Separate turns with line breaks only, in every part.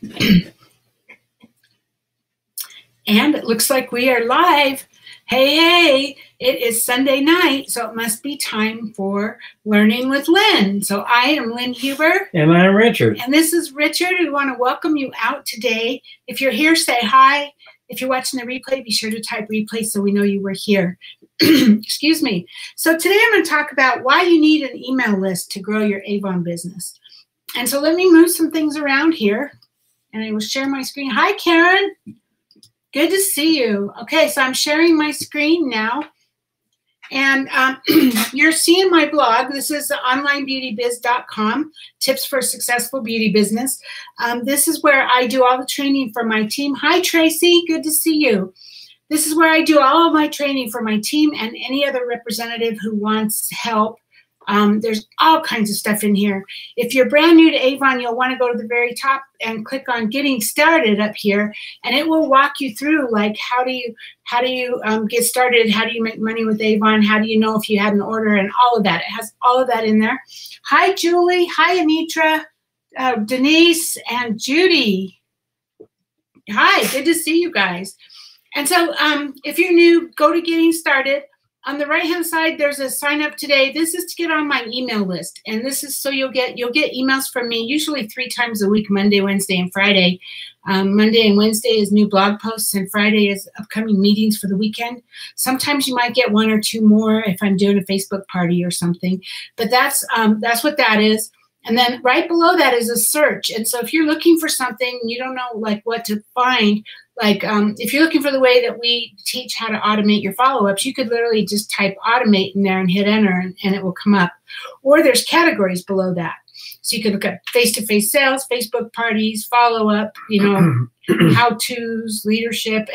And it looks like we are live. Hey, hey, it is Sunday night, so it must be time for Learning with Lynn. So I am Lynn Huber.
And I'm Richard.
And this is Richard. We want to welcome you out today. If you're here, say hi. If you're watching the replay, be sure to type replay so we know you were here. Excuse me. So today I'm going to talk about why you need an email list to grow your Avon business. And so let me move some things around here, and I will share my screen. Hi, Karen. Good to see you. Okay, so I'm sharing my screen now. And you're seeing my blog. This is onlinebeautybiz.com, tips for a successful beauty business. This is where I do all the training for my team. Hi, Tracy. Good to see you. This is where I do all of my training for my team and any other representative who wants help. There's all kinds of stuff in here. If you're brand new to Avon, you'll want to go to the very top and click on Getting Started up here, and it will walk you through like how do you get started, how do you make money with Avon, how do you know if you had an order, and all of that. It has all of that in there. Hi, Julie. Hi, Anitra, Denise, and Judy. Hi, good to see you guys. And so if you're new, go to Getting Started. On the right-hand side, there's a sign up today. This is to get on my email list. And this is so you'll get emails from me usually 3 times a week, Monday, Wednesday, and Friday. Monday and Wednesday is new blog posts, and Friday is upcoming meetings for the weekend. Sometimes you might get 1 or 2 more if I'm doing a Facebook party or something. But that's what that is. And then right below that is a search. And so if you're looking for something, you don't know like what to find, like if you're looking for the way that we teach how to automate your follow-ups, you could literally just type automate in there and hit enter and it will come up. Or there's categories below that. So you could look at face-to-face sales, Facebook parties, follow-up, how-tos, leadership,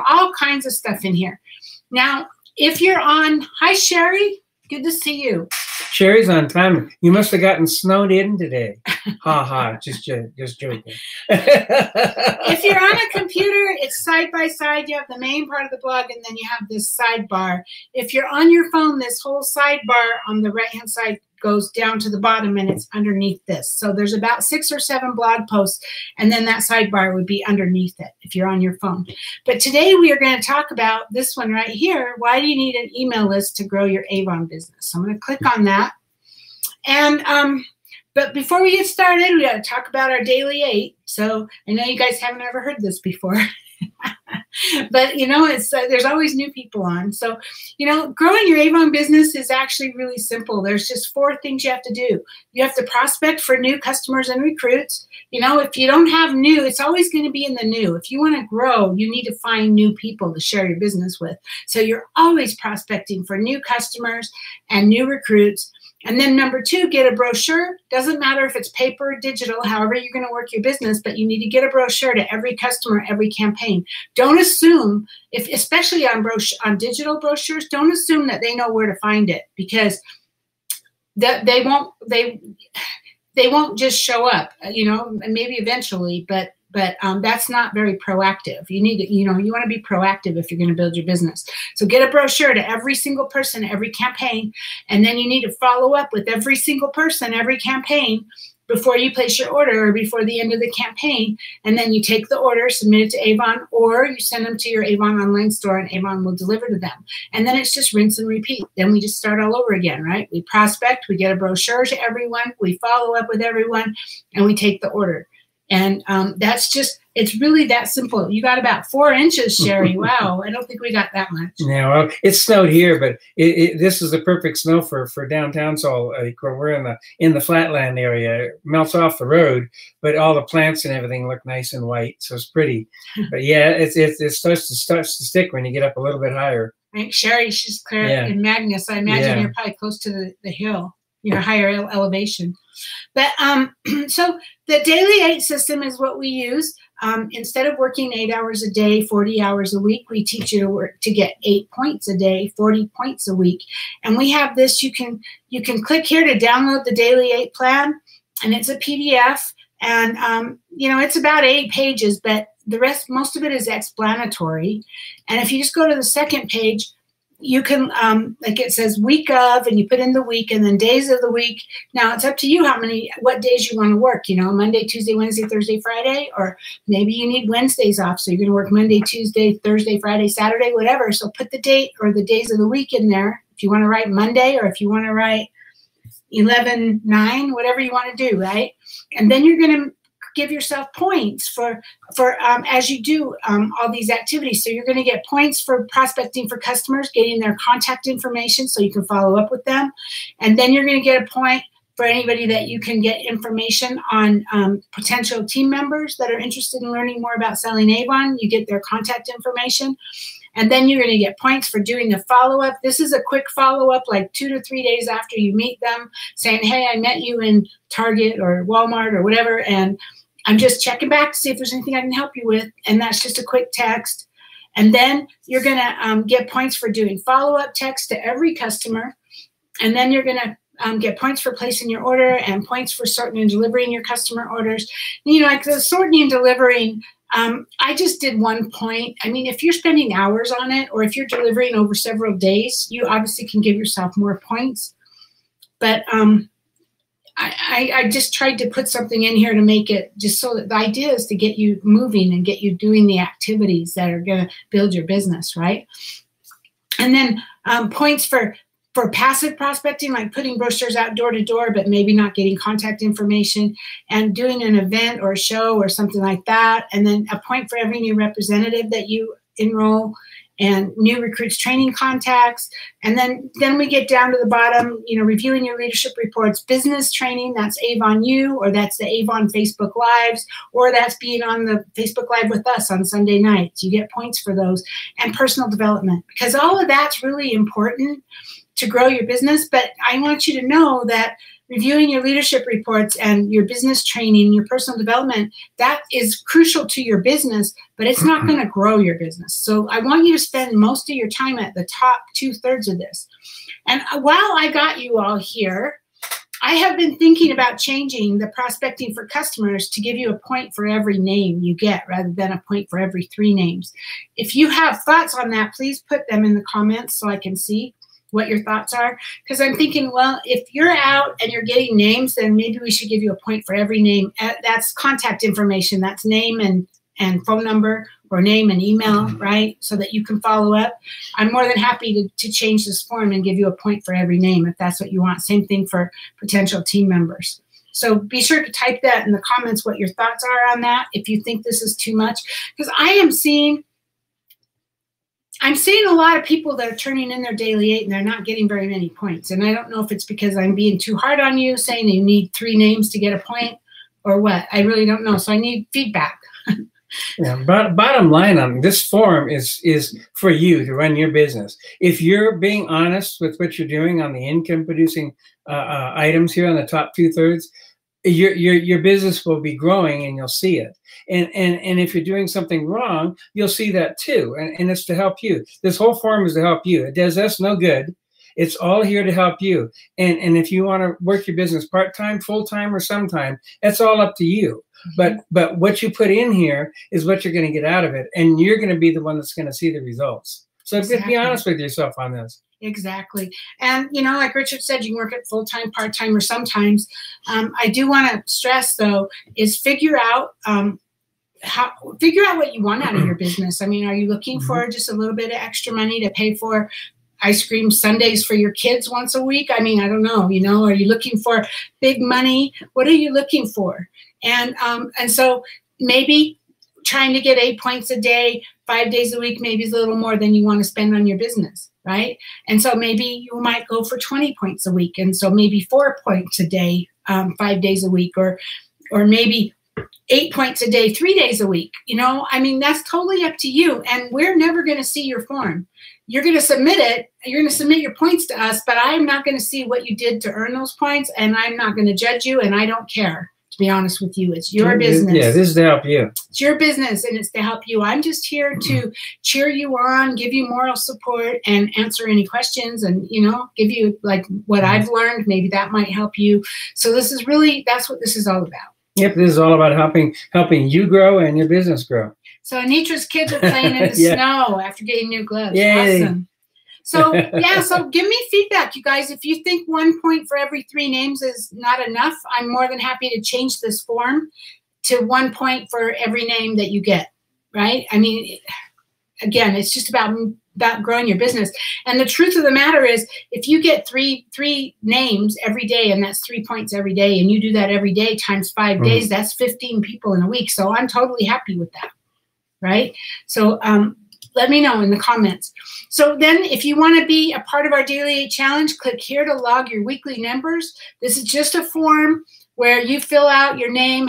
all kinds of stuff in here. Now, if you're on, hi, Sherry. Good to see you.
Sherry's on time. You must have gotten snowed in today. Ha ha, just joking.
If you're on a computer, it's side by side. You have the main part of the blog, and then you have this sidebar. If you're on your phone, this whole sidebar on the right-hand side goes down to the bottom, and it's underneath this. So there's about 6 or 7 blog posts, and then that sidebar would be underneath it if you're on your phone. But today we are going to talk about this one right here. Why do you need an email list to grow your Avon business? So I'm going to click on that. And but before we get started, we got to talk about our daily 8. So I know you guys haven't ever heard this before. But, it's there's always new people on. So, growing your Avon business is actually really simple. There's just 4 things you have to do. You have to prospect for new customers and recruits. If you don't have new, it's always going to be in the new. If you want to grow, you need to find new people to share your business with. So you're always prospecting for new customers and new recruits. And then number 2, get a brochure. Doesn't matter if it's paper or digital, however you're going to work your business, but you need to get a brochure to every customer, every campaign. Don't assume, especially on digital brochures, don't assume that they know where to find it, because they won't just show up, maybe eventually, but that's not very proactive. You need to, you want to be proactive if you're going to build your business. So get a brochure to every single person, every campaign, and then you need to follow up with every single person, every campaign before you place your order or before the end of the campaign. And then you take the order, submit it to Avon, or you send them to your Avon online store and Avon will deliver to them. And then it's just rinse and repeat. Then we just start all over again, right? We prospect, we get a brochure to everyone, we follow up with everyone, and we take the order. And it's really that simple. You got about 4 inches, Sherry. Wow, I don't think we got that much.
Yeah, well, it snowed here, but this is the perfect snow for downtown. So we're in the flatland area. It melts off the road, but all the plants and everything look nice and white, so it's pretty. But yeah, it starts to stick when you get up a little bit higher.
Right, Sherry, she's clear in Magnus. I imagine you're probably close to the hill. Higher elevation. But so the daily 8 system is what we use. Instead of working 8 hours a day, 40 hours a week, we teach you to get 8 points a day, 40 points a week. And we have this, you can click here to download the daily 8 plan, and it's a PDF. And, it's about 8 pages, but the rest, most of it is explanatory. And if you just go to the second page, you can, like it says week of, and you put in the week and then days of the week. Now it's up to you what days you want to work, you know, Monday, Tuesday, Wednesday, Thursday, Friday, or maybe you need Wednesdays off. So you're going to work Monday, Tuesday, Thursday, Friday, Saturday, whatever. So put the date or the days of the week in there. If you want to write Monday, or if you want to write 11/9, whatever you want to do, right? And then you're going to give yourself points for as you do all these activities. So you're going to get points for prospecting for customers, getting their contact information so you can follow up with them. And then you're going to get a point for anybody that you can get information on potential team members that are interested in learning more about selling Avon. You get their contact information. And then you're going to get points for doing the follow-up. This is a quick follow-up, like 2 to 3 days after you meet them, saying, hey, I met you in Target or Walmart or whatever, and I'm just checking back to see if there's anything I can help you with. And that's just a quick text. And then you're going to get points for doing follow-up text to every customer. And then you're going to get points for placing your order and points for sorting and delivering your customer orders. And, you know, like the sorting and delivering, I just did 1 point. I mean, if you're spending hours on it, or if you're delivering over several days, you obviously can give yourself more points. But I just tried to put something in here to make it just so that the idea is to get you moving and get you doing the activities that are going to build your business, right? And then points for passive prospecting, like putting brochures out door to door, but maybe not getting contact information, and doing an event or a show or something like that. And then a point for every new representative that you enroll, and new recruits training contacts. And then we get down to the bottom, you know, reviewing your leadership reports, business training, that's Avon U, or that's the Avon Facebook Lives, or that's being on the Facebook Live with us on Sunday nights. You get points for those, and personal development, because all of that's really important to grow your business. But I want you to know that reviewing your leadership reports and your business training, your personal development, that is crucial to your business, but it's not going to grow your business. So I want you to spend most of your time at the top 2/3 of this. And while I got you all here, I have been thinking about changing the prospecting for customers to give you a point for every name you get rather than a point for every 3 names. If you have thoughts on that, please put them in the comments so I can see what your thoughts are. Because I'm thinking, well, if you're out and you're getting names, then maybe we should give you a point for every name. That's contact information. That's name and phone number, or name and email, right? So that you can follow up. I'm more than happy to change this form and give you a point for every name if that's what you want. Same thing for potential team members. So be sure to type that in the comments what your thoughts are on that, if you think this is too much. Because I'm seeing a lot of people that are turning in their daily 8 and they're not getting very many points. And I don't know if it's because I'm being too hard on you, saying you need 3 names to get a point, or what. I really don't know. So I need feedback.
Yeah, bottom line on this form is for you to run your business. If you're being honest with what you're doing on the income producing items here on the top 2/3, your business will be growing and you'll see it. And if you're doing something wrong, you'll see that too. And it's to help you. This whole form is to help you. It does us no good. It's all here to help you. And if you want to work your business part-time, full-time, or sometime, that's all up to you. But what you put in here is what you're going to get out of it. And you're going to be the one that's going to see the results. So just be honest with yourself on this.
Exactly. And, you know, like Richard said, you can work it full-time, part-time, or sometimes. I do want to stress, though, is figure out what you want out of your business. I mean, are you looking for just a little bit of extra money to pay for ice cream sundaes for your kids once a week? I mean, I don't know, you know, are you looking for big money? What are you looking for? And so maybe trying to get 8 points a day, 5 days a week, maybe is a little more than you want to spend on your business, right? And so maybe you might go for 20 points a week. And so maybe 4 points a day, 5 days a week, or maybe 8 points a day, 3 days a week. You know, I mean, that's totally up to you. And we're never going to see your form. You're going to submit it. You're going to submit your points to us, but I'm not going to see what you did to earn those points. And I'm not going to judge you. And I don't care, to be honest with you. It's your business.
Yeah, this is to help you.
It's your business, and it's to help you. I'm just here to cheer you on, give you moral support, and answer any questions, and, you know, give you like what I've learned. Maybe that might help you. So this is really, that's what this is all about.
Yep, this is all about helping you grow and your business grow.
So Anitra's kids are playing in the snow after getting new gloves.
Yay.
Awesome. So yeah, so give me feedback, you guys. If you think 1 point for every 3 names is not enough, I'm more than happy to change this form to 1 point for every name that you get, right? I mean, again, it's just about growing your business. And the truth of the matter is, if you get three names every day, and that's 3 points every day, and you do that every day times 5 days, that's 15 people in a week. So I'm totally happy with that, right? So let me know in the comments. So then if you want to be a part of our Daily 8 Challenge, click here to log your weekly numbers. This is just a form where you fill out your name,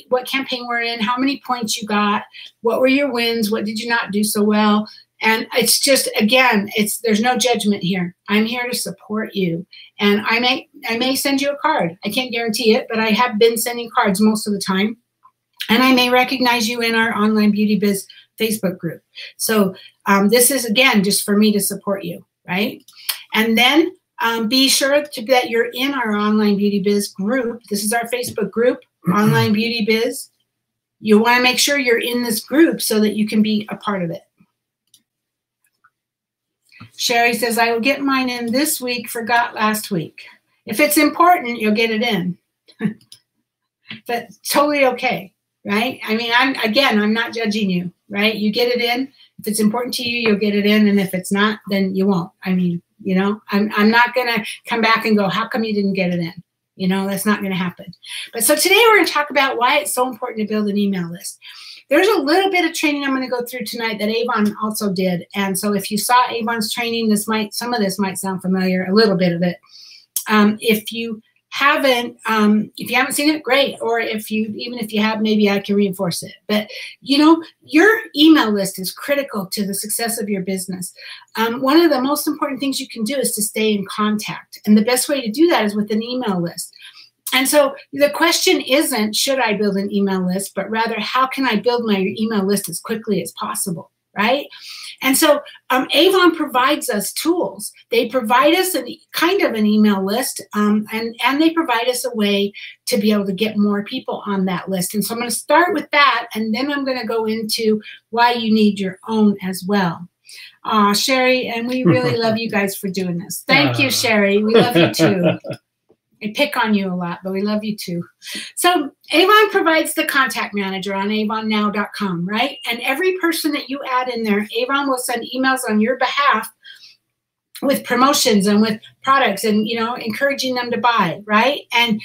what campaign we're in, how many points you got, what were your wins, what did you not do so well. And it's just, again, there's no judgment here. I'm here to support you. And I may send you a card. I can't guarantee it, but I have been sending cards most of the time. And I may recognize you in our Online Beauty Biz Facebook group. So this is, again, just for me to support you, right? And then be sure that you're in our Online Beauty Biz group. This is our Facebook group, Online Beauty Biz. You want to make sure you're in this group so that you can be a part of it. Sherry says, I will get mine in this week, forgot last week. If it's important, you'll get it in. But totally okay, right? I mean, I'm not judging you, right? You get it in. If it's important to you, you'll get it in. And if it's not, then you won't. I mean, you know, I'm not going to come back and go, how come you didn't get it in? You know, that's not going to happen. But so today we're going to talk about why it's so important to build an email list. There's a little bit of training I'm going to go through tonight that Avon also did. And so if you saw Avon's training, some of this might sound familiar, a little bit of it. If you haven't seen it, great. Or even if you have, maybe I can reinforce it. But you know, your email list is critical to the success of your business. One of the most important things you can do is to stay in contact. And the best way to do that is with an email list. And so the question isn't, should I build an email list, but rather, how can I build my email list as quickly as possible, right? And so Avon provides us tools. They provide us kind of an email list, and they provide us a way to be able to get more people on that list. And so I'm going to start with that, and then I'm going to go into why you need your own as well. Sherry, and we really love you guys for doing this. Thank you, Sherry. We love you too. I pick on you a lot, but we love you too. So Avon provides the contact manager on avonnow.com, right? And every person that you add in there, Avon will send emails on your behalf with promotions and with products and, you know, encouraging them to buy, right? And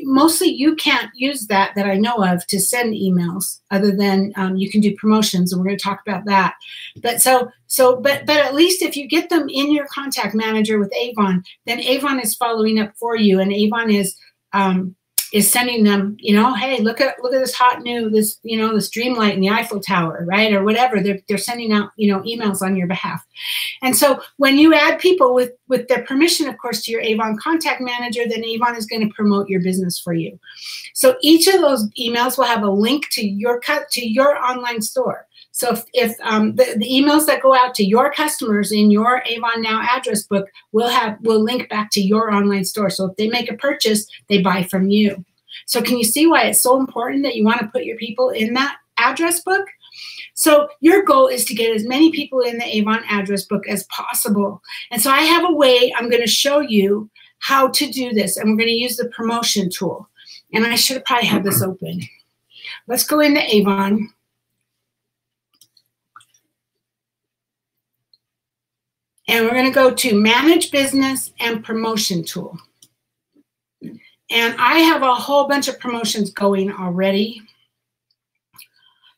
mostly you can't use that I know of to send emails, other than you can do promotions, and we're going to talk about that. But but at least if you get them in your contact manager with Avon, then Avon is following up for you, and Avon is sending them, you know, hey, look at this hot new, this dream light in the Eiffel Tower, right? Or whatever. They're sending out, you know, emails on your behalf. And so when you add people with their permission, of course, to your Avon contact manager, then Avon is going to promote your business for you. So each of those emails will have a link to your online store. So if the emails that go out to your customers in your Avon Now address book will link back to your online store. So if they make a purchase, they buy from you. So can you see why it's so important that you want to put your people in that address book? So your goal is to get as many people in the Avon address book as possible. And so I have a way I'm going to show you how to do this. And we're going to use the promotion tool. And I should have probably had this open. Let's go into Avon. And we're going to go to Manage Business and Promotion Tool. And I have a whole bunch of promotions going already.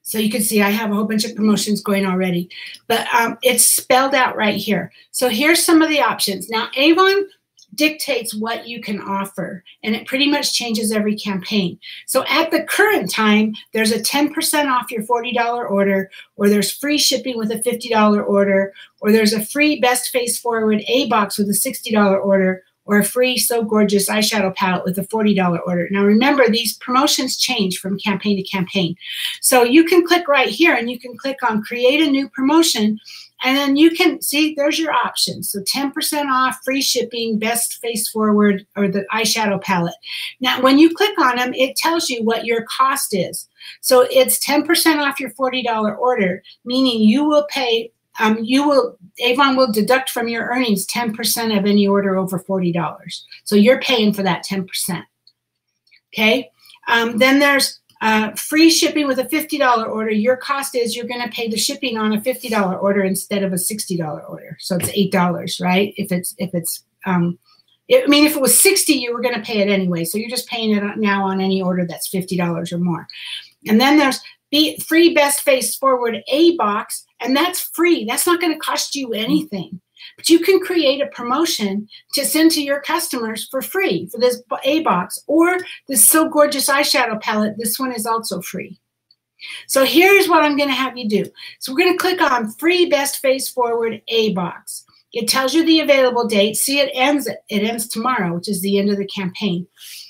So you can see I have a whole bunch of promotions going already. But it's spelled out right here. So here's some of the options. Now, Avon dictates what you can offer, and it pretty much changes every campaign. So at the current time, there's a 10% off your $40 order, or there's free shipping with a $50 order, or there's a free Best Face Forward A box with a $60 order, or a free So Gorgeous eyeshadow palette with a $40 order. Now remember, these promotions change from campaign to campaign. So you can click right here and you can click on Create a New Promotion, and then you can see there's your options. So 10% off, free shipping, Best Face Forward, or the eyeshadow palette. Now when you click on them, it tells you what your cost is. So it's 10% off your $40 order, meaning you will pay Avon will deduct from your earnings 10% of any order over $40. So you're paying for that 10%. Okay. Then there's free shipping with a $50 order. Your cost is you're going to pay the shipping on a $50 order instead of a $60 order. So it's $8, right? If it was $60, you were going to pay it anyway. So you're just paying it now on any order that's $50 or more. And then there's free Best Face Forward A box, and that's free. That's not going to cost you anything. But you can create a promotion to send to your customers for free for this A box, or this So Gorgeous eyeshadow palette. This one is also free. So here's what I'm going to have you do. So we're going to click on Free Best Face Forward A box. It tells you the available date. See, it ends tomorrow, which is the end of the campaign.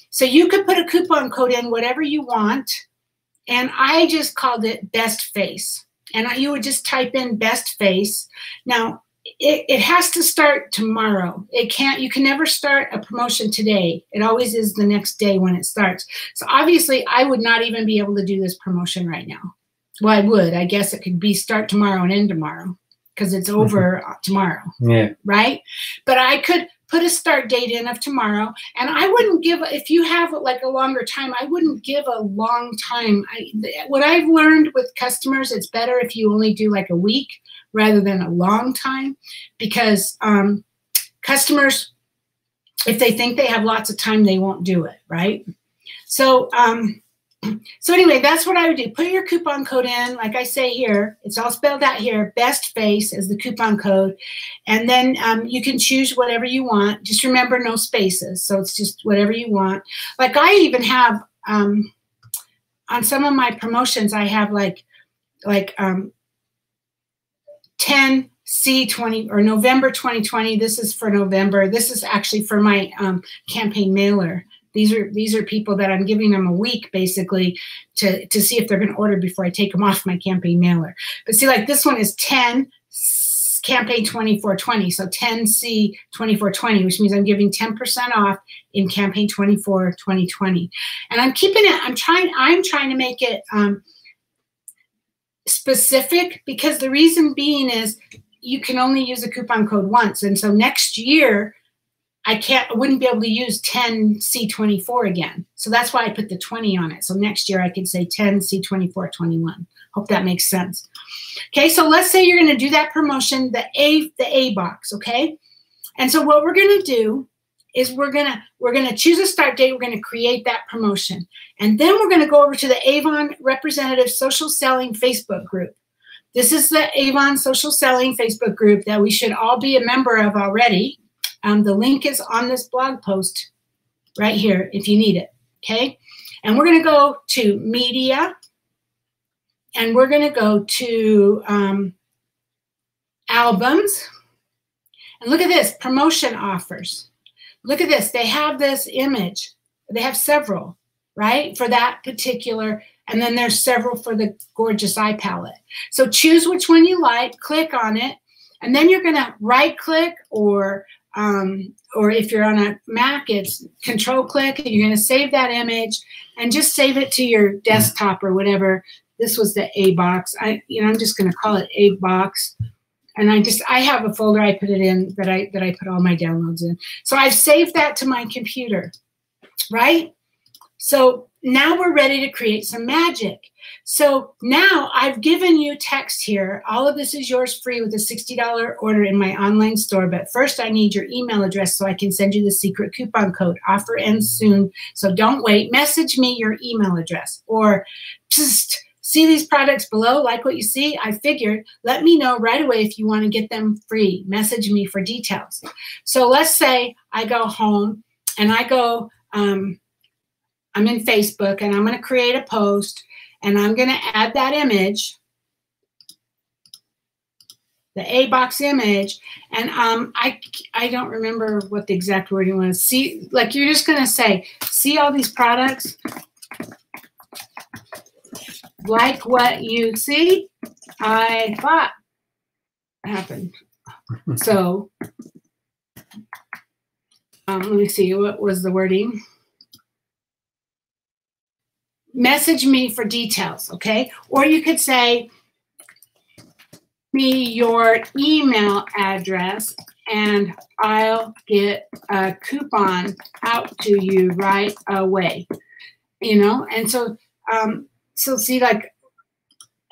So you could put a coupon code in, whatever you want, and I just called it Best Face. And you would just type in Best Face. Now, it has to start tomorrow. You can never start a promotion today. It always is the next day when it starts. So obviously I would not even be able to do this promotion right now. Well, I would. I guess it could start tomorrow and end tomorrow because it's over tomorrow. Yeah. Right? But I could put a start date in of tomorrow, and I wouldn't give, if you have like a longer time, I wouldn't give a long time. What I've learned with customers, it's better if you only do like a week rather than a long time, because customers, if they think they have lots of time, they won't do it, right? So, so anyway, that's what I would do. Put your coupon code in, like I say here. It's all spelled out here. Best Face is the coupon code. And then you can choose whatever you want. Just remember, no spaces. So it's just whatever you want. Like I even have, on some of my promotions, I have like 10C20 or November 2020. This is for November. This is actually for my campaign mailer. These are people that I'm giving them a week basically to see if they're going to order before I take them off my campaign mailer. But see, like this one is 10 campaign 2420, so 10C 2420, which means I'm giving 10% off in campaign 24 2020. And I'm keeping it. I'm trying to make it specific, because the reason being is you can only use a coupon code once, and so next year I wouldn't be able to use 10C24 again. So that's why I put the 20 on it. So next year I could say 10C2421. Hope that makes sense. Okay, so let's say you're going to do that promotion, the A box, okay? And so what we're going to do is we're going to choose a start date. We're going to create that promotion. And then we're going to go over to the Avon Representative Social Selling Facebook group. This is the Avon Social Selling Facebook group that we should all be a member of already. The link is on this blog post right here if you need it, okay? And we're going to go to Media, and we're going to go to Albums. And look at this, Promotion Offers. Look at this. They have this image. They have several, right, for that particular, and then there's several for the Gorgeous Eye Palette. So choose which one you like, click on it, and then you're going to right-click, or if you're on a Mac, it's Control-click, and you're going to save that image and just save it to your desktop or whatever. This was the A box. I'm just going to call it A box. And I have a folder I put it in that I put all my downloads in. So I've saved that to my computer, right? So now we're ready to create some magic. So now I've given you text here. All of this is yours free with a $60 order in my online store. But first I need your email address so I can send you the secret coupon code. Offer ends soon. So don't wait. Message me your email address, or just see these products below, like what you see. I figured, let me know right away if you want to get them free. Message me for details. So let's say I go home and I go, I'm in Facebook, and I'm going to create a post, and I'm going to add that image, the A box image, and I don't remember what the exact wording was. See, like you're just going to say, see all these products? Like what you see? I thought happened. So let me see, what was the wording? Message me for details, okay? Or you could say, me your email address and I'll get a coupon out to you right away. You know, and so so see, like,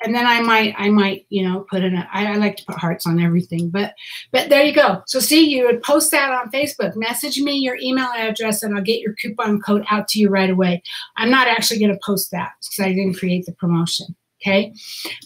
and then I might, you know, put in I like to put hearts on everything, but there you go. So see, you would post that on Facebook, message me your email address and I'll get your coupon code out to you right away. I'm not actually going to post that because I didn't create the promotion. Okay.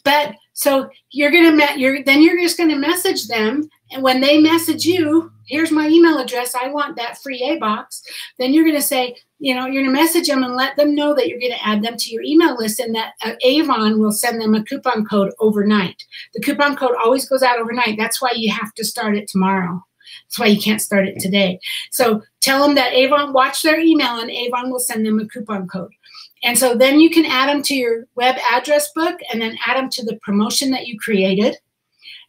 But so you're just going to message them. And when they message you, here's my email address, I want that free A-box. Then you're going to say, you know, you're going to message them and let them know that you're going to add them to your email list and that Avon will send them a coupon code overnight. The coupon code always goes out overnight. That's why you have to start it tomorrow. That's why you can't start it today. So tell them that Avon, watch their email and Avon will send them a coupon code. And so then you can add them to your web address book and then add them to the promotion that you created.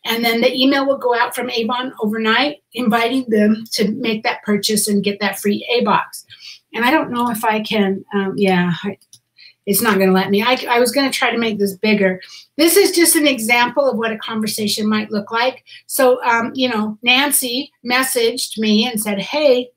And then the email will go out from Avon overnight, inviting them to make that purchase and get that free A-box. And I don't know if I can, it's not going to let me. I was going to try to make this bigger. This is just an example of what a conversation might look like. So, you know, Nancy messaged me and said, hey,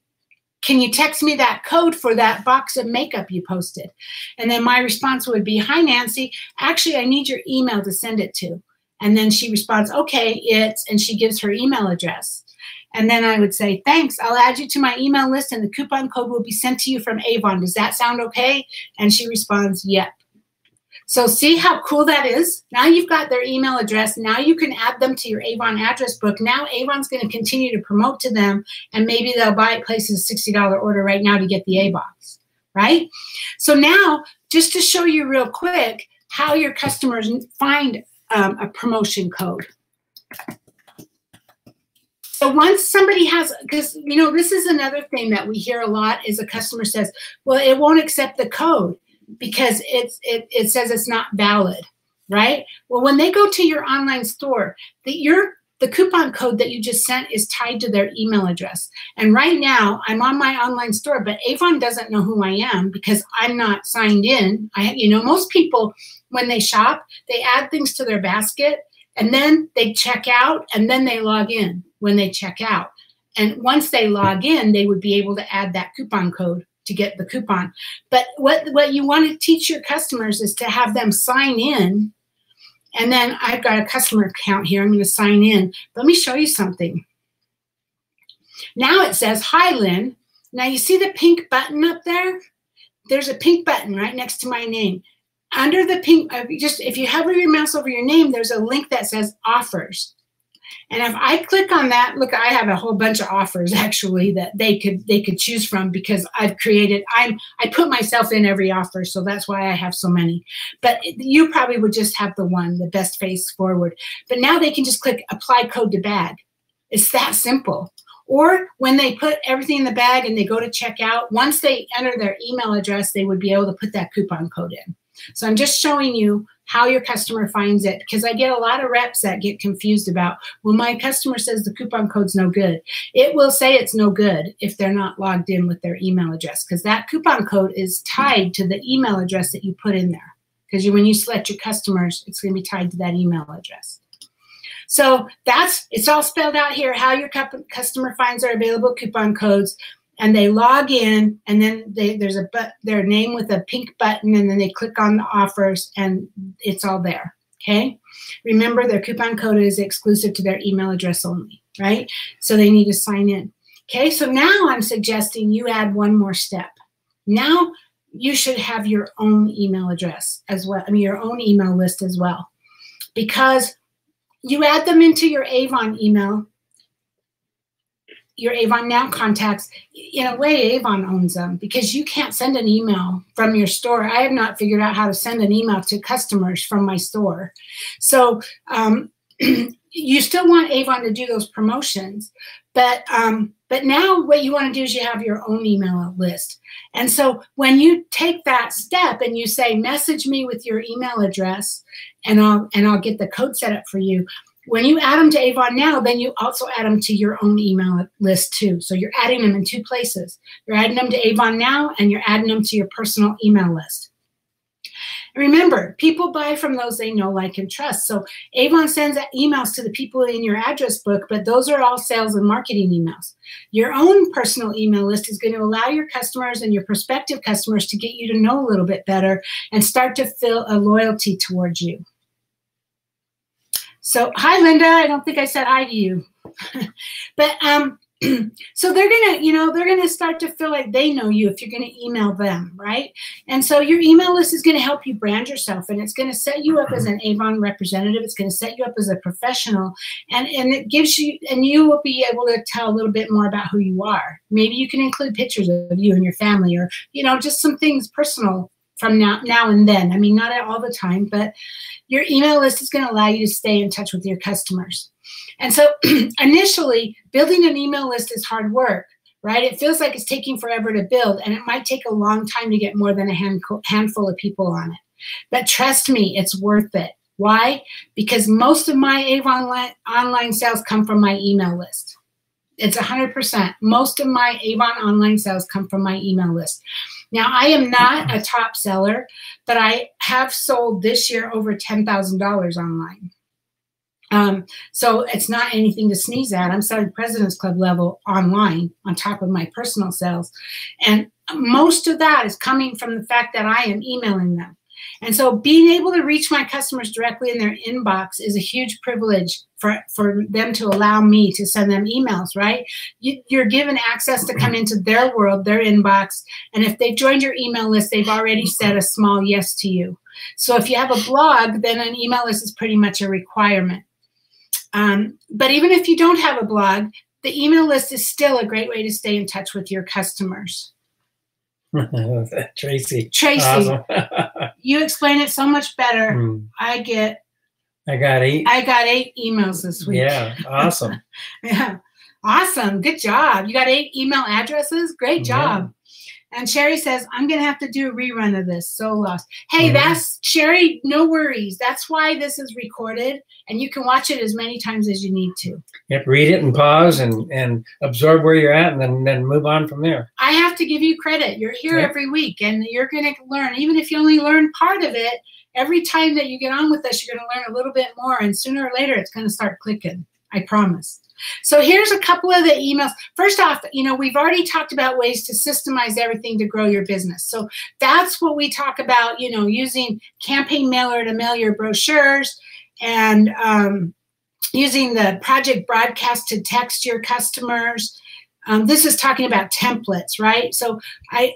can you text me that code for that box of makeup you posted? And then my response would be, hi, Nancy, actually, I need your email to send it to. And then she responds, okay, and she gives her email address. And then I would say, thanks, I'll add you to my email list and the coupon code will be sent to you from Avon. Does that sound okay? And she responds, yep. So see how cool that is? Now you've got their email address. Now you can add them to your Avon address book. Now Avon's going to continue to promote to them and maybe they'll place a $60 order right now to get the A-box, right? So now, just to show you real quick how your customers find a promotion code. So once somebody has, because, you know, this is another thing that we hear a lot is a customer says, well, it won't accept the code because it says it's not valid, right? Well, when they go to your online store, the coupon code that you just sent is tied to their email address. And right now, I'm on my online store, but Avon doesn't know who I am because I'm not signed in. You know, most people, when they shop, they add things to their basket, and then they check out, and then they log in when they check out. And once they log in, they would be able to add that coupon code to get the coupon. But what you want to teach your customers is to have them sign in. And then I've got a customer account here. I'm going to sign in. Let me show you something. Now it says, hi, Lynn. Now you see the pink button up there? There's a pink button right next to my name. Under the pink, if you hover your mouse over your name, there's a link that says offers. And if I click on that, look, I have a whole bunch of offers actually that they could choose from because I've created, I put myself in every offer, so that's why I have so many. But you probably would just have the one, the best face forward. But now they can just click apply code to bag. It's that simple. Or when they put everything in the bag and they go to checkout, once they enter their email address, they would be able to put that coupon code in. So I'm just showing you how your customer finds it because I get a lot of reps that get confused about, well, my customer says the coupon code's no good. It will say it's no good if they're not logged in with their email address because that coupon code is tied to the email address that you put in there. Because when you select your customers, it's going to be tied to that email address. So it's all spelled out here, how your customer finds their available coupon codes. And they log in, and then there's their name with a pink button, and then they click on the offers, and it's all there, okay? Remember, their coupon code is exclusive to their email address only, right? So they need to sign in. Okay, so now I'm suggesting you add one more step. Now you should have your own email address as well, your own email list as well, because you add them into your Avon email, your Avon Now contacts. In a way, Avon owns them because you can't send an email from your store. I have not figured out how to send an email to customers from my store. So you still want Avon to do those promotions, but now what you want to do is you have your own email list. And so when you take that step and you say, message me with your email address and I'll get the code set up for you. When you add them to Avon Now, then you also add them to your own email list too. So you're adding them in two places. You're adding them to Avon Now and you're adding them to your personal email list. Remember, people buy from those they know, like, and trust. So Avon sends emails to the people in your address book, but those are all sales and marketing emails. Your own personal email list is going to allow your customers and your prospective customers to get you to know a little bit better and start to feel a loyalty towards you. So, hi, Linda. I don't think I said hi to you. But so they're gonna start to feel like they know you if you're gonna email them, right? And so your email list is gonna help you brand yourself, and it's gonna set you up as an Avon representative. It's gonna set you up as a professional, and it gives you, and you will be able to tell a little bit more about who you are. Maybe you can include pictures of you and your family, or just some things personal from now and then. I mean, not all the time, but your email list is going to allow you to stay in touch with your customers. And so initially, building an email list is hard work, right? It feels like it's taking forever to build, and it might take a long time to get more than a handful of people on it. But trust me, it's worth it. Why? Because most of my Avon online sales come from my email list. It's 100%. Most of my Avon online sales come from my email list. Now, I am not a top seller, but I have sold this year over $10,000 online. So it's not anything to sneeze at. I'm selling President's Club level online on top of my personal sales. And most of that is coming from the fact that I am emailing them. And so being able to reach my customers directly in their inbox is a huge privilege for them to allow me to send them emails, right? You're given access to come into their world, their inbox. And if they've joined your email list, they've already said a small yes to you. So if you have a blog, then an email list is pretty much a requirement. But even if you don't have a blog, the email list is still a great way to stay in touch with your customers.
Tracy.
Awesome. You explain it so much better. I got 8 emails this week.
Yeah, awesome.
Yeah, awesome. Good job. You got 8 email addresses. Great job. Yeah. And Sherry says, I'm going to have to do a rerun of this. So lost. Hey, that's Sherry. No worries. That's why this is recorded, and you can watch it as many times as you need to.
Yep. Read it and pause and absorb where you're at, and then move on from there.
I have to give you credit. You're here every week, and you're going to learn. Even if you only learn part of it, every time that you get on with us, you're going to learn a little bit more, and sooner or later, it's going to start clicking. I promise. So here's a couple of the emails. First off, we've already talked about ways to systemize everything to grow your business. So that's what we talk about, using campaign mailer to mail your brochures, and using the project broadcast to text your customers. This is talking about templates, right? So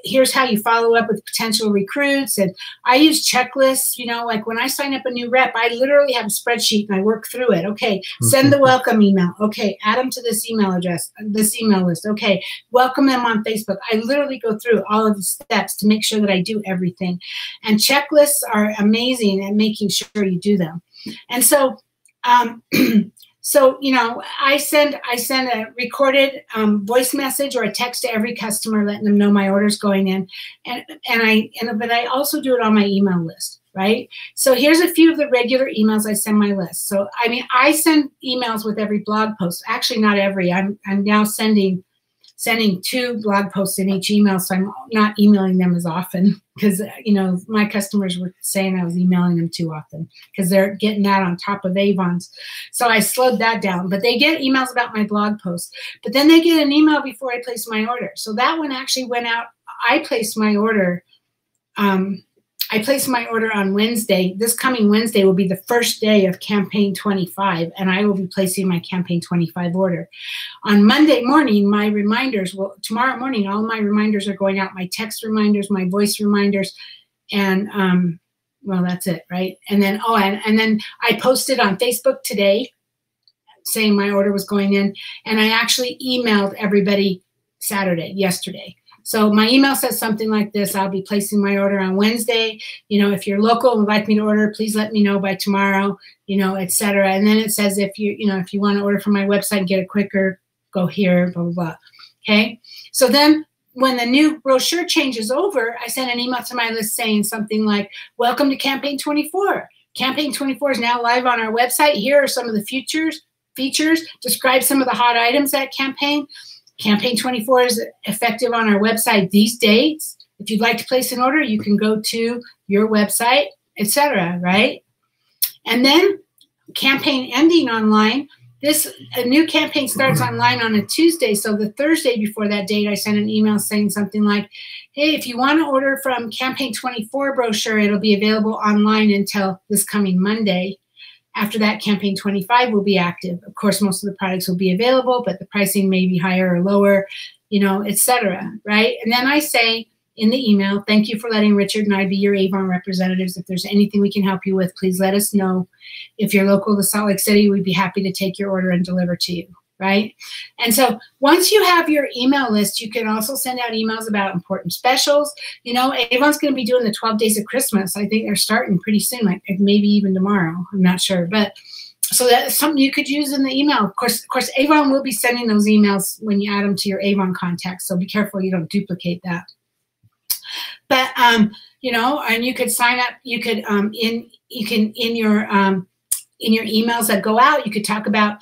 here's how you follow up with potential recruits. And I use checklists, like when I sign up a new rep, I literally have a spreadsheet and I work through it. Okay, send the welcome email. Okay, add them to this email address, this email list. Okay, welcome them on Facebook. I literally go through all of the steps to make sure that I do everything. And checklists are amazing at making sure you do them. And so, I send a recorded voice message or a text to every customer, letting them know my order's going in, but I also do it on my email list, right? So here's a few of the regular emails I send my list. So I send emails with every blog post. Actually, not every. I'm now sending 2 blog posts in each email, so I'm not emailing them as often because, my customers were saying I was emailing them too often because they're getting that on top of Avon's. So I slowed that down. But they get emails about my blog posts. But then they get an email before I place my order. So that one actually went out. I placed my order on Wednesday. This coming Wednesday will be the first day of campaign 25, and I will be placing my campaign 25 order. On Monday morning, tomorrow morning, all my reminders are going out, my text reminders, my voice reminders, and that's it, right? And then, and then I posted on Facebook today saying my order was going in, and I actually emailed everybody yesterday. So my email says something like this: I'll be placing my order on Wednesday. If you're local and would like me to order, please let me know by tomorrow, etc. And then it says if you want to order from my website and get it quicker, go here, blah, blah, blah. Okay. So then when the new brochure changes over, I send an email to my list saying something like, welcome to campaign 24. Campaign 24 is now live on our website. Here are some of the features, describe some of the hot items at campaign. Campaign 24 is effective on our website these dates. If you'd like to place an order, you can go to your website, etc., right? And then campaign ending online. A new campaign starts online on a Tuesday. So the Thursday before that date, I sent an email saying something like, hey, if you want to order from campaign 24 brochure, it'll be available online until this coming Monday. After that, campaign 25 will be active. Of course, most of the products will be available, but the pricing may be higher or lower, you know, etc., right? And then I say in the email, thank you for letting Richard and I be your Avon representatives. If there's anything we can help you with, please let us know. If you're local to Salt Lake City, we'd be happy to take your order and deliver to you, right? And so once you have your email list, you can also send out emails about important specials. You know, Avon's going to be doing the 12 days of Christmas. I think they're starting pretty soon, like maybe even tomorrow. I'm not sure, but so that's something you could use in the email. Of course, Avon will be sending those emails when you add them to your Avon contacts. So be careful you don't duplicate that. But you know, and you could sign up. You could in your emails that go out, you could talk about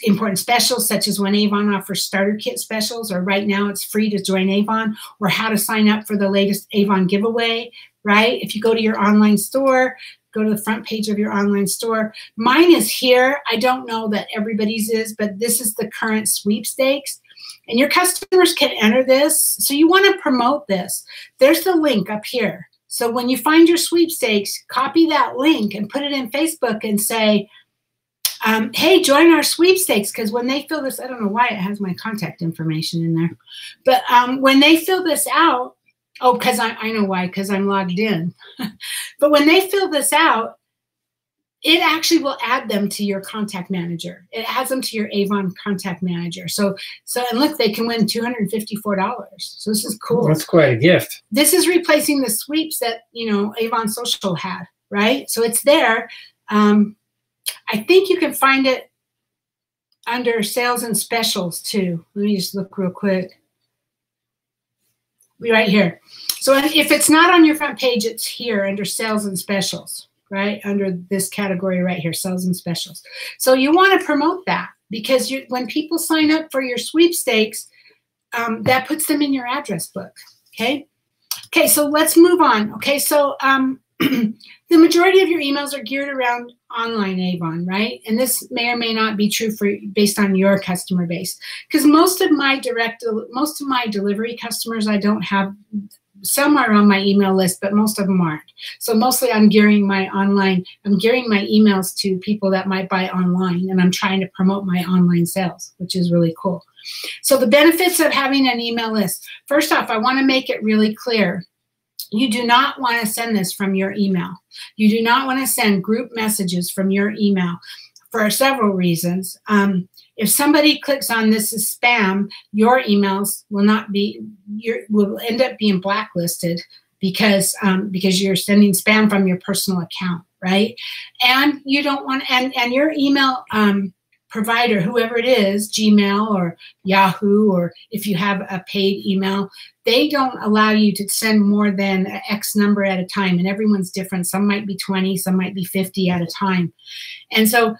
important specials, such as when Avon offers starter kit specials, or right now it's free to join Avon, or how to sign up for the latest Avon giveaway. Right? If you go to your online store, go to the front page of your online store. Mine is here. I don't know that everybody's is, but this is the current sweepstakes. And your customers can enter this. So you want to promote this. There's the link up here. So when you find your sweepstakes, copy that link and put it in Facebook and say, hey, join our sweepstakes. Because when they fill this, I don't know why it has my contact information in there. But when they fill this out, oh, because I know why, because I'm logged in. But when they fill this out, it actually will add them to your contact manager. It adds them to your Avon contact manager. So and look, they can win $254. So this is cool.
That's quite a gift.
This is replacing the sweeps that, you know, Avon Social had, right? So it's there. I think you can find it under sales and specials too. Let me just look real quick. Right here. So if it's not on your front page, it's here under sales and specials. Right, under this category right here, sales and specials. So you want to promote that, because when people sign up for your sweepstakes, that puts them in your address book, okay? Okay, so let's move on. Okay, so the majority of your emails are geared around online Avon, right? And this may or may not be true based on your customer base, because most of my delivery customers, I don't have. Some are on my email list, but most of them aren't. So mostly I'm gearing my emails to people that might buy online, and I'm trying to promote my online sales, which is really cool. So the benefits of having an email list. First off, I want to make it really clear. You do not want to send this from your email. You do not want to send group messages from your email for several reasons. If somebody clicks on this is spam, your emails will end up being blacklisted because you're sending spam from your personal account, right? And you don't want, and your email provider, whoever it is, Gmail or Yahoo, or if you have a paid email, they don't allow you to send more than X number at a time, and everyone's different. Some might be 20, some might be 50 at a time. And so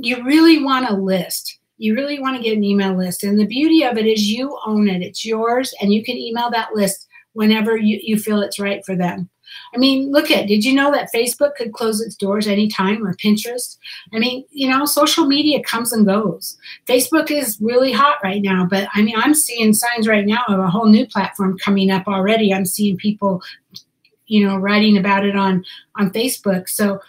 you really want a list. You really want to get an email list. And the beauty of it is you own it. It's yours, and you can email that list whenever you feel it's right for them. I mean, did you know that Facebook could close its doors anytime, or Pinterest? I mean, you know, social media comes and goes. Facebook is really hot right now, but I mean, I'm seeing signs right now of a whole new platform coming up already. I'm seeing people, you know, writing about it on Facebook. So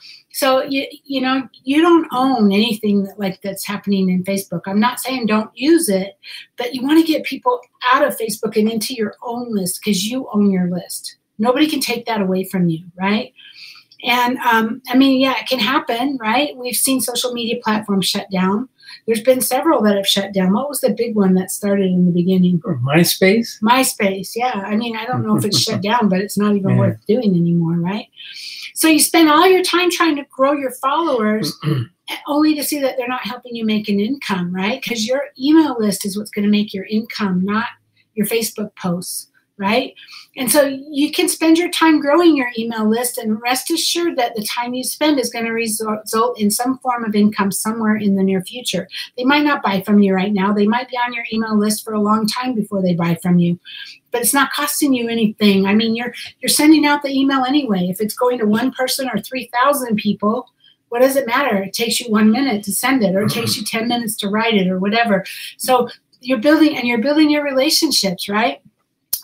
you know, you don't own anything that's happening in Facebook. I'm not saying don't use it, but you want to get people out of Facebook and into your own list, because you own your list. Nobody can take that away from you, right? And I mean, yeah, it can happen, right? We've seen social media platforms shut down. There's been several that have shut down. What was the big one that started in the beginning?
MySpace?
MySpace, yeah. I mean, I don't know if it's shut down, but it's not even worth doing anymore, right? So you spend all your time trying to grow your followers only to see that they're not helping you make an income, right? Because your email list is what's going to make your income, not your Facebook posts, right? And so you can spend your time growing your email list, and rest assured that the time you spend is going to result in some form of income somewhere in the near future. They might not buy from you right now. They might be on your email list for a long time before they buy from you. but it's not costing you anything. I mean, you're sending out the email anyway. If it's going to one person or 3,000 people, what does it matter? It takes you 1 minute to send it, or it takes you 10 minutes to write it, or whatever. So you're building your relationships, right?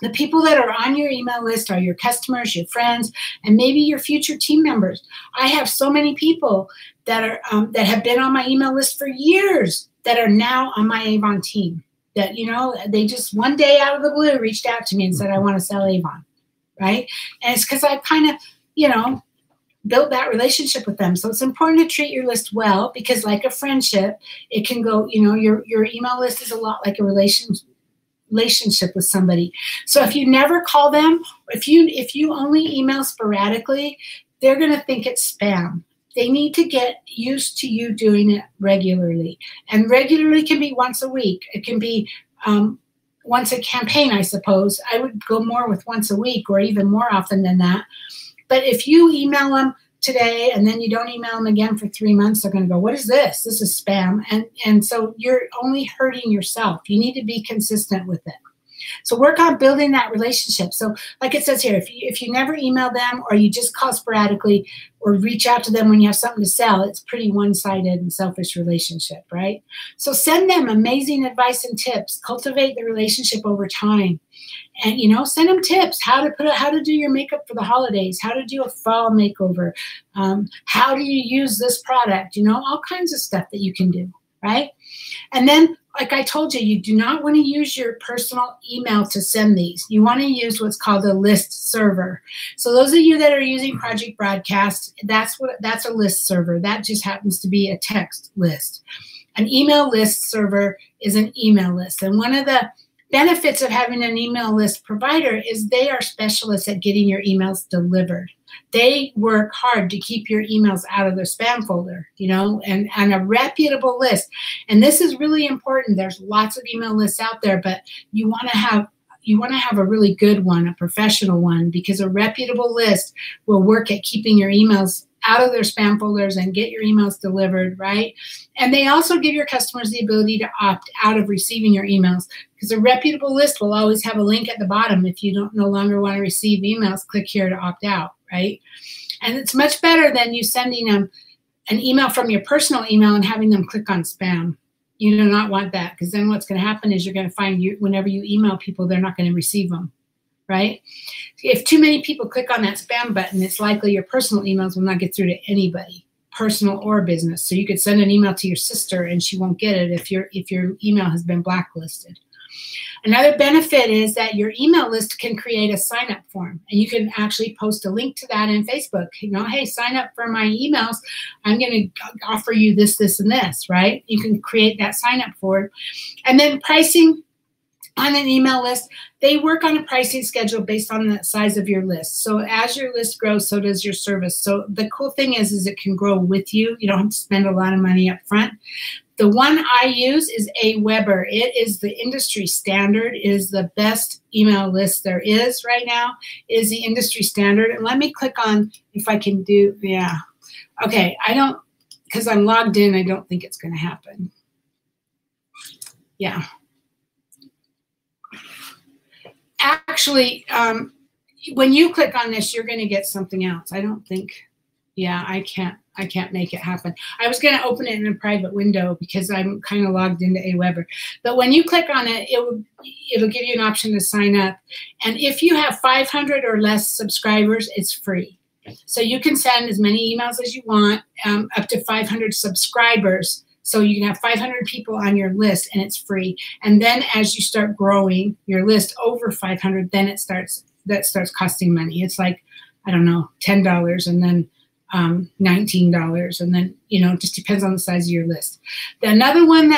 The people that are on your email list are your customers, your friends, and maybe your future team members. I have so many people that are that have been on my email list for years that are now on my Avon team. That, you know, they just one day out of the blue reached out to me and said, I want to sell Avon, right? And it's because I kind of, you know, built that relationship with them. So it's important to treat your list well, because like a friendship, it can go, you know, your email list is a lot like a relationship with somebody. So if you never call them, if you only email sporadically, they're going to think it's spam. They need to get used to you doing it regularly. And regularly can be once a week. It can be once a campaign, I suppose. I would go more with once a week, or even more often than that. But if you email them today and then you don't email them again for 3 months, they're going to go, what is this? This is spam. And so you're only hurting yourself. You need to be consistent with it. So work on building that relationship. So like it says here, if you never email them, or you just call sporadically, or reach out to them when you have something to sell, it's pretty one-sided and selfish relationship, right? So send them amazing advice and tips. Cultivate the relationship over time. And, you know, send them tips, how to do your makeup for the holidays, how to do a fall makeover, how do you use this product, you know, all kinds of stuff that you can do, right? And then, like I told you, you do not want to use your personal email to send these. You want to use what's called a list server. So those of you that are using Project Broadcast, that's a list server. That just happens to be a text list. An email list server is an email list. And one of the benefits of having an email list provider is they are specialists at getting your emails delivered. They work hard to keep your emails out of their spam folder, you know, and a reputable list. And this is really important. There's lots of email lists out there, but you want to have a really good one, a professional one, because a reputable list will work at keeping your emails out of their spam folders and get your emails delivered, right? And they also give your customers the ability to opt out of receiving your emails, because a reputable list will always have a link at the bottom. If you no longer want to receive emails, click here to opt out, right? And it's much better than you sending them an email from your personal email and having them click on spam. You do not want that, because then what's going to happen is you're going to find whenever you email people, they're not going to receive them, right? If too many people click on that spam button, it's likely your personal emails will not get through to anybody, personal or business. So you could send an email to your sister and she won't get it if your email has been blacklisted. Another benefit is that your email list can create a sign-up form, and you can actually post a link to that in Facebook. You know, hey, sign up for my emails. I'm going to offer you this, this, and this, right? You can create that sign-up form. And then pricing on an email list, they work on a pricing schedule based on the size of your list. So as your list grows, so does your service. So the cool thing is it can grow with you. You don't have to spend a lot of money up front. The one I use is Aweber. It is the industry standard. It is the best email list there is right now. It is the industry standard. And let me click on if I can do, yeah. Okay, I don't, because I'm logged in, I don't think it's going to happen. Yeah. Actually, when you click on this, you're going to get something else. I don't think, yeah, I can't make it happen. I was going to open it in a private window because I'm kind of logged into Aweber. But when you click on it, it'll give you an option to sign up. And if you have 500 or less subscribers, it's free. So you can send as many emails as you want, up to 500 subscribers. So you can have 500 people on your list and it's free. And then as you start growing your list over 500, then that starts costing money. It's like, I don't know, $10 and then $19, and then, you know, it just depends on the size of your list. Another one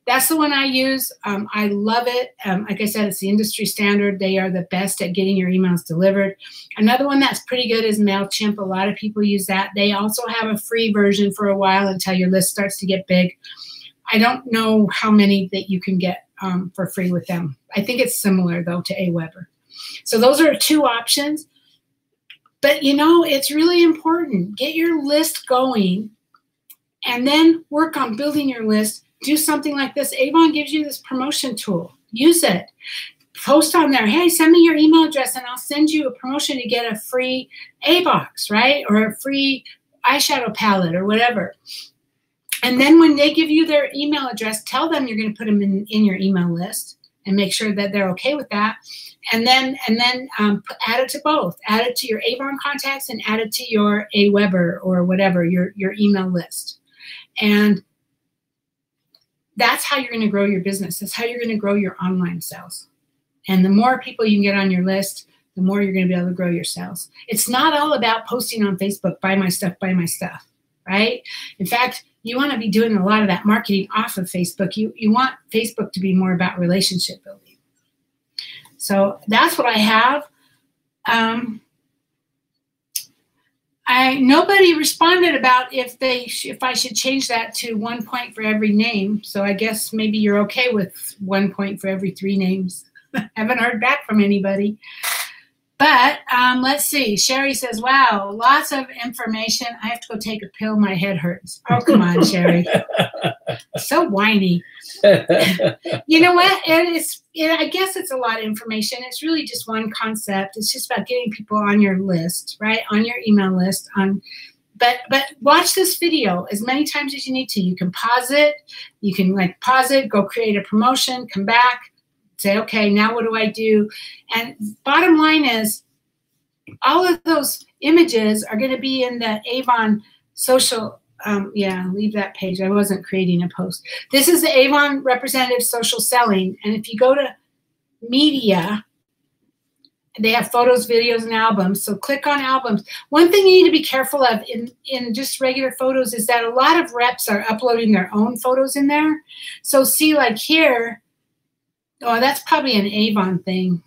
that's the one I use. I love it. Like I said, it's the industry standard. They are the best at getting your emails delivered. Another one that's pretty good is Mailchimp. A lot of people use that. They also have a free version for a while until your list starts to get big. I don't know how many that you can get for free with them. I think it's similar, though, to Aweber. So those are two options. But, you know, it's really important. Get your list going and then work on building your list. Do something like this. Avon gives you this promotion tool. Use it. post on there, hey, send me your email address and I'll send you a promotion to get a free A-box, right? Or a free eyeshadow palette or whatever. And then when they give you their email address, tell them you're going to put them in your email list and make sure that they're okay with that. And then add it to both. Add it to your Avon contacts and add it to your AWeber or whatever, your email list. And that's how you're going to grow your business. That's how you're going to grow your online sales. And the more people you can get on your list, the more you're going to be able to grow your sales. It's not all about posting on Facebook, buy my stuff, right? In fact, you want to be doing a lot of that marketing off of Facebook. You want Facebook to be more about relationship building. So that's what I have. Nobody responded about if I should change that to 1 point for every name. So I guess maybe you're okay with 1 point for every 3 names. Haven't heard back from anybody. But let's see. Sherry says, wow, lots of information. I have to go take a pill. My head hurts. Oh, come on, Sherry. So whiny. You know what? I guess it's a lot of information. It's really just one concept. It's just about getting people on your list, right? On your email list. But watch this video as many times as you need to. You can pause it. You can pause it, go create a promotion, come back. Say, okay, now what do I do? And bottom line is, all of those images are going to be in the Avon social. Yeah, leave that page. I wasn't creating a post. This is the Avon Representative Social Selling. And if you go to media, they have photos, videos, and albums. So click on albums. One thing you need to be careful of in just regular photos is that a lot of reps are uploading their own photos in there. So see, like here, oh, that's probably an Avon thing.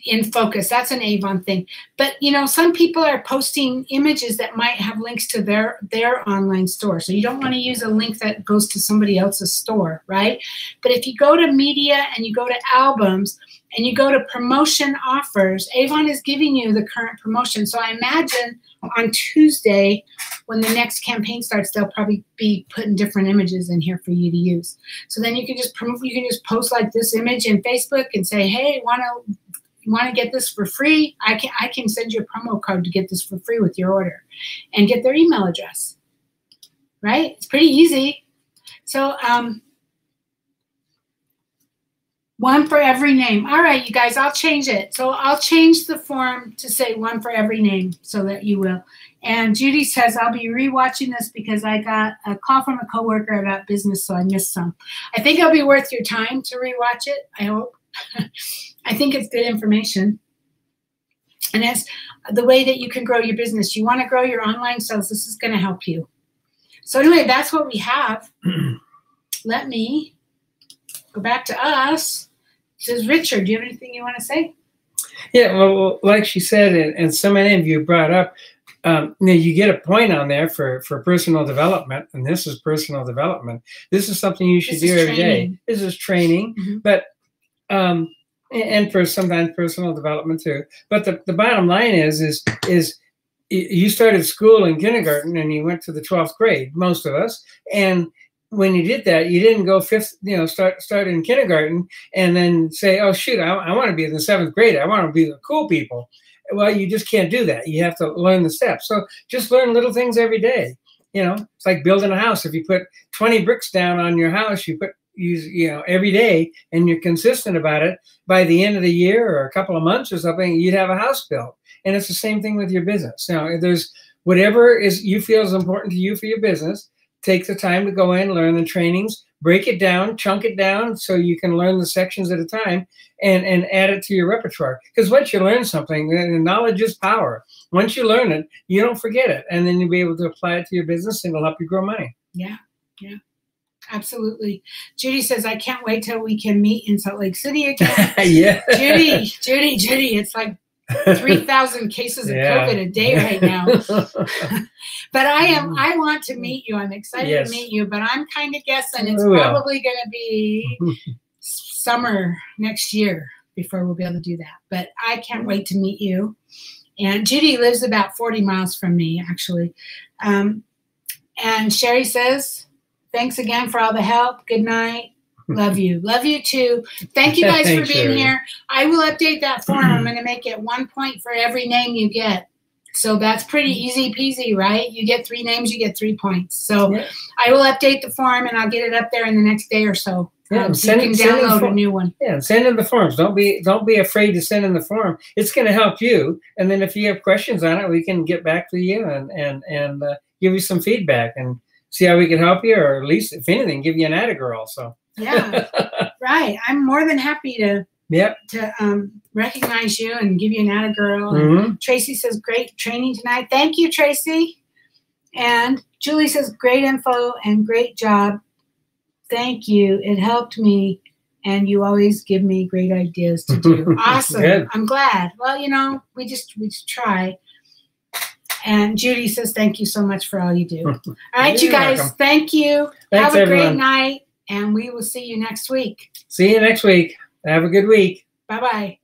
In focus, that's an Avon thing. But some people are posting images that might have links to their online store. So you don't want to use a link that goes to somebody else's store, right? But if you go to media and you go to albums and you go to promotion offers, Avon is giving you the current promotion. So I imagine on Tuesday, when the next campaign starts, they'll probably be putting different images in here for you to use. So then you can just post like this image in Facebook and say, hey, want to get this for free? I can send you a promo code to get this for free with your order, and get their email address. Right? It's pretty easy. So 1 for every name. All right, you guys, I'll change it. So I'll change the form to say 1 for every name so that you will. And Judy says, I'll be rewatching this because I got a call from a coworker about business, so I missed some. I think it'll be worth your time to rewatch it, I hope. I think it's good information. And it's the way that you can grow your business. You want to grow your online sales, this is going to help you. So anyway, that's what we have. Let me go back to us. It says, Richard, do you have anything you want to say?
Yeah, well, like she said, and so many of you brought up, you get a point on there for personal development, and this is personal development. This is something you should do every day. This is training, but and for sometimes personal development too. But the bottom line is you started school in kindergarten and you went to the 12th grade, most of us, and when you did that, you didn't go start in kindergarten and then say, oh shoot, I want to be in the 7th grade. I want to be the cool people. Well, you just can't do that. You have to learn the steps. So just learn little things every day. It's like building a house. If you put 20 bricks down on your house, every day, and you're consistent about it, by the end of the year or a couple of months or something, you'd have a house built. And it's the same thing with your business. Now, there's whatever you feel is important to you for your business. Take the time to go in, learn the trainings, break it down, chunk it down so you can learn the sections at a time and add it to your repertoire. Because once you learn something, knowledge is power. Once you learn it, you don't forget it. And then you'll be able to apply it to your business and it'll help you grow money.
Yeah, yeah, absolutely. Judy says, I can't wait till we can meet in Salt Lake City again.
Yeah.
Judy, it's like 3,000 cases of COVID a day right now. But I want to meet you. I'm excited to meet you, but I'm kind of guessing it's probably going to be summer next year before we'll be able to do that. But I can't wait to meet you. And Judy lives about 40 miles from me, actually. And Sherry says, thanks again for all the help. Good night. Love you. Love you too. Thank you guys for being here. I will update that form. I'm going to make it 1 point for every name you get. So that's pretty easy peasy, right? You get 3 names, you get 3 points. So I will update the form and I'll get it up there in the next day or so.
Yeah,
so you can download a new one.
Yeah, send in the forms. Don't be afraid to send in the form. It's going to help you. And then if you have questions on it, we can get back to you and give you some feedback and see how we can help you, or at least, if anything, give you an atta-girl. So
yeah, right. I'm more than happy to recognize you and give you an atta-girl. Tracy says, great training tonight. Thank you, Tracy. And Julie says, great info and great job. Thank you. It helped me, and you always give me great ideas to do. Awesome. Good. I'm glad. Well, you know, we just try. And Judy says, thank you so much for all you do. All right, you guys. Welcome. Thank you.
Thanks,
have a
everyone.
great night, and we will see you next week.
See you next week. Have a good week.
Bye-bye.